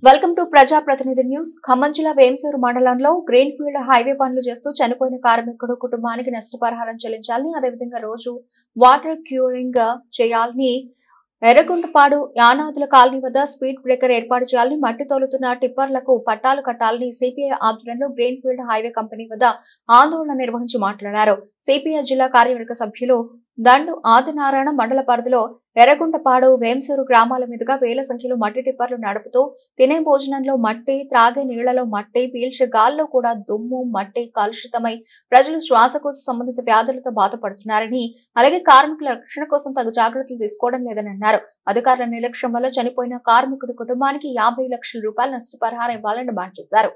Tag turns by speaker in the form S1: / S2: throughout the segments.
S1: Welcome to ప్రజాప్రతినిధి news. Khammam జిల్లా వేంసూరు మండలంలో గ్రీన్ ఫీల్డ్ హైవే పనులు చేస్తూ చనిపోయిన కార్మికుడు కుటుంబానికి నష్టపరిహారం చెల్లించాలని, అదేవిధంగా రోజు వాటర్ క్యూరింగ్ చేయాలని, ఎర్రగుంటపాడు యానాదుల కాలనీ వద్ద స్పీడ్ బ్రేకర్ ఏర్పాటు చేయాలని, మట్టి తోలుతున్న టిప్పర్లకు పట్టాలు కట్టాలని సిపిఐ ఆధ్వర్యంలో గ్రీన్ ఫీల్డ్ హైవే కంపెనీ వద్ద ఆందోళన నిర్వహించి మాట్లాడారు. సిపిఐ జిల్లా కార్యవర్గ సభ్యులు దండు ఆదినారాయణ మండల పరిధిలో ఎర్రగుంటపాడు, వేంసూరు గ్రామాల మీదుగా వేల సంఖ్యలో మట్టి టిప్పర్లు నడుపుతూ తినే భోజనంలో మట్టి, త్రాగే నీళ్లలో మట్టి, పీల్చే గాల్లో కూడా దుమ్ము, మట్టి కలుషితమై ప్రజలు శ్వాసకోశ సంబంధిత వ్యాధులతో బాధపడుతున్నారని, అలాగే కార్మికుల రక్షణ కోసం తగు జాగ్రత్తలు తీసుకోవడం లేదని అన్నారు. అధికారుల నిర్లక్ష్యం వల్ల చనిపోయిన కార్మికుడి కుటుంబానికి 50 లక్షల రూపాయల నష్టపరిహారం ఇవ్వాలని డిమాండ్ చేశారు.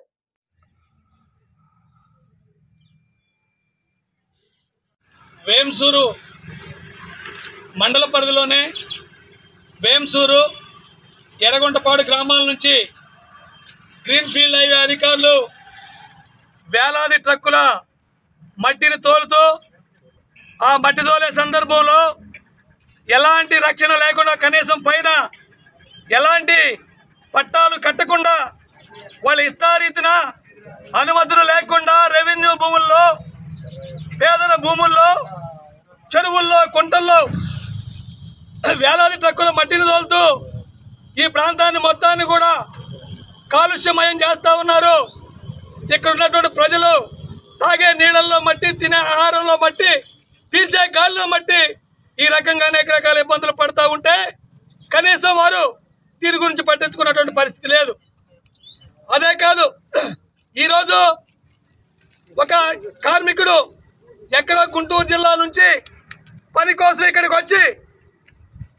S2: వేంసూరు మండల పరిధిలోనే వేంసూరు, ఎర్రగుంటపాడు గ్రామాల నుంచి గ్రీన్ ఫీల్డ్ హైవే అధికారులు వేలాది ట్రక్కుల మట్టిని తోలుతూ ఆ మట్టి తోలే సందర్భంలో ఎలాంటి రక్షణ లేకుండా, కనీసం పైన ఎలాంటి పట్టాలు కట్టకుండా, వాళ్ళ ఇష్టారీతిన అనుమతులు లేకుండా రెవెన్యూ భూముల్లో, పేదల భూముల్లో, చెరువుల్లో, కుంటల్లో వేలాది ట్రక్కుల మట్టిని తోలుతూ ఈ ప్రాంతాన్ని మొత్తాన్ని కూడా కాలుష్యమయం చేస్తూ ఉన్నారు. ఇక్కడ ఉన్నటువంటి ప్రజలు తాగే నీళ్ళల్లో మట్టి, తినే ఆహారంలో మట్టి, పీల్చే గాలిలో మట్టి, ఈ రకంగా అనేక రకాల ఇబ్బందులు పడుతూ ఉంటే కనీసం వారు దీని గురించి పట్టించుకున్నటువంటి పరిస్థితి లేదు. అదే కాదు, ఈరోజు ఒక కార్మికుడు ఎక్కడో గుంటూరు జిల్లా నుంచి పని కోసం ఇక్కడికి వచ్చి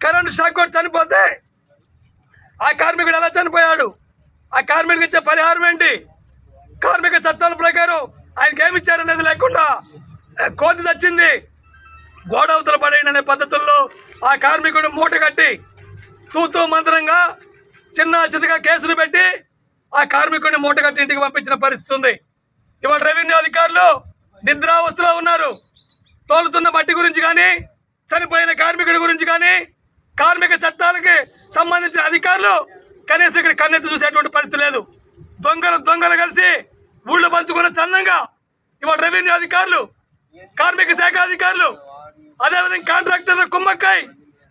S2: కరెంటు షాక్ కొట్టి చనిపోతే ఆ కార్మికుడు ఎలా చనిపోయాడు? ఆ కార్మికుడికి ఇచ్చే పరిహారం ఏంటి? కార్మిక చట్టాల ప్రకారం ఆయనకి ఏమి ఇచ్చారనేది లేకుండా కోతి చచ్చింది, గోడవతల పడేయండి అనే పద్ధతుల్లో ఆ కార్మికుడు మూట కట్టి తూతూ మంత్రంగా చిన్న చితగా కేసులు పెట్టి ఆ కార్మికుడిని మూట కట్టి ఇంటికి పంపించిన పరిస్థితి ఉంది. ఇవాళ రెవెన్యూ అధికారులు నిద్రావస్థలో ఉన్నారు. తోలుతున్న మట్టి గురించి కానీ, చనిపోయిన కార్మికుడి గురించి కానీ, కార్మిక చట్టాలకి సంబంధించిన అధికారులు కనీసం ఇక్కడ కన్నెత్తి చూసేటువంటి పరిస్థితి లేదు. దొంగలు కలిసి ఊళ్ళో పంచుకున్న చందంగా ఇవాళ రెవెన్యూ అధికారులు, కార్మిక శాఖ అధికారులు, అదేవిధంగా కాంట్రాక్టర్ల కుమ్మక్కాయ్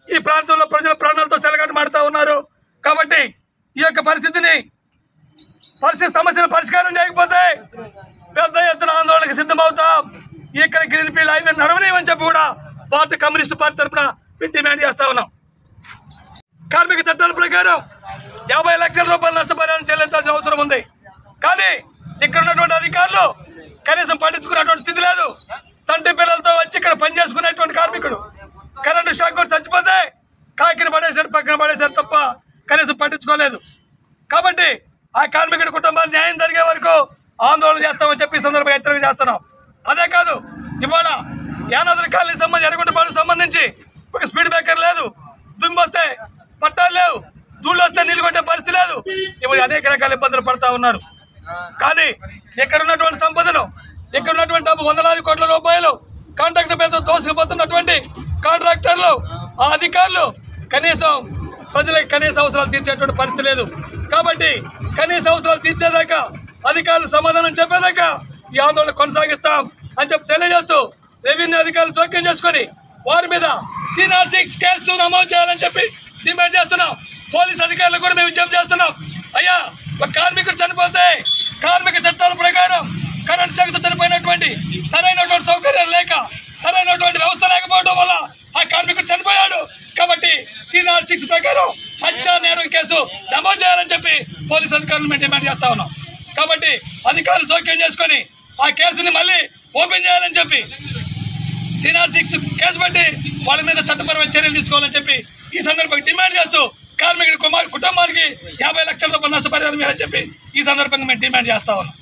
S2: ఈ ప్రాంతంలో ప్రజల ప్రాణాలతో సెలగాటమాడుతూ ఉన్నారు. కాబట్టి ఈ యొక్క పరిస్థితిని సమస్యను పరిష్కారం చేయకపోతే పెద్ద ఎత్తున ఆందోళనకు సిద్ధమవుతాం. ఇక్కడ గ్రీన్ ఫీల్డ్ హైవే నడవనేమని చెప్పి కూడా భారత కమ్యూనిస్టు పార్టీ తరఫున డిమాండ్ చేస్తా ఉన్నాం. కార్మిక చట్టాల ప్రకారం 50 లక్షల రూపాయల నష్టపరిహారం చెల్లించాల్సిన అవసరం ఉంది. కానీ ఇక్కడ ఉన్నటువంటి అధికారులు కనీసం పట్టించుకున్నటువంటి స్థితి లేదు. తండ్రి పిల్లలతో వచ్చి ఇక్కడ పనిచేసుకునేటువంటి కార్మికుడు కరెంటు షాక్ కొట్టి చచ్చిపోతే కాకిని పడేసాడు, పక్కన పడేసారు తప్ప కనీసం పట్టించుకోలేదు. కాబట్టి ఆ కార్మికుడి కుటుంబానికి న్యాయం జరిగే వరకు ఆందోళన చేస్తామని చెప్పి సందర్భంగా హెచ్చరిక చేస్తున్నాం. అదే కాదు, ఇవాళ యానాదుల కాలనీ సంబంధించి, ఎర్రగుంటపాడుకు సంబంధించి ఒక స్పీడ్ బ్రేకర్ లేదు, దుమ్ము వస్తే పట్టాలు లేవు, ధూళ్ళు వస్తే నీళ్ళు కొట్టే పరిస్థితి లేదు. ఇవాళ అనేక రకాల ఇబ్బందులు పడతా ఉన్నారు. కానీ ఇక్కడ ఉన్నటువంటి సంపదను, ఇక్కడ ఉన్నటువంటి డబ్బు వందలాది కోట్ల రూపాయలు కాంట్రాక్టర్ పేరుతో దోసుకుపోతున్నటువంటి కాంట్రాక్టర్లు, ఆ అధికారులు కనీసం ప్రజలకు కనీస అవసరాలు తీర్చేటువంటి పరిస్థితి లేదు. కాబట్టి కనీస అవసరాలు తీర్చేదాకా, అధికారులు సమాధానం చెప్పేదాకా ఈ ఆందోళన కొనసాగిస్తాం అని చెప్పి తెలియజేస్తూ రెవెన్యూ అధికారులు జోక్యం చేసుకుని వారి మీద 306 కేసు నమోదు చేయాలని చెప్పి డిమాండ్ చేస్తున్నాం. పోలీస్ అధికారులకు కూడా మేము విజ్ఞప్తి చేస్తున్నాం. అయ్యా, ఒక కార్మికుడు చనిపోతే కార్మిక చట్టాల ప్రకారం కరెంట్ షాక్తో చనిపోయినటువంటి సరైనటువంటి సౌకర్యాలు లేక, సరైనటువంటి వ్యవస్థ లేకపోవడం వల్ల ఆ కార్మికుడు చనిపోయాడు. కాబట్టి 306 ప్రకారం హత్యా నేరం కేసు నమోదు చేయాలని చెప్పి పోలీస్ అధికారులు మేము డిమాండ్ చేస్తా ఉన్నాం. కాబట్టి అధికారులు జోక్యం చేసుకొని ఆ కేసుని మళ్ళీ ఓపెన్ చేయాలని చెప్పి 306 కేసు పెట్టి వాళ్ళ మీద చట్టపరమైన చర్యలు తీసుకోవాలని చెప్పి ఈ సందర్భంగా డిమాండ్ చేస్తూ కార్మికుడి కుటుంబానికి 50 లక్షల రూపాయల నష్టపరిహారం ఇవ్వాలని చెప్పి ఈ సందర్భంగా మేము డిమాండ్ చేస్తా ఉన్నాం.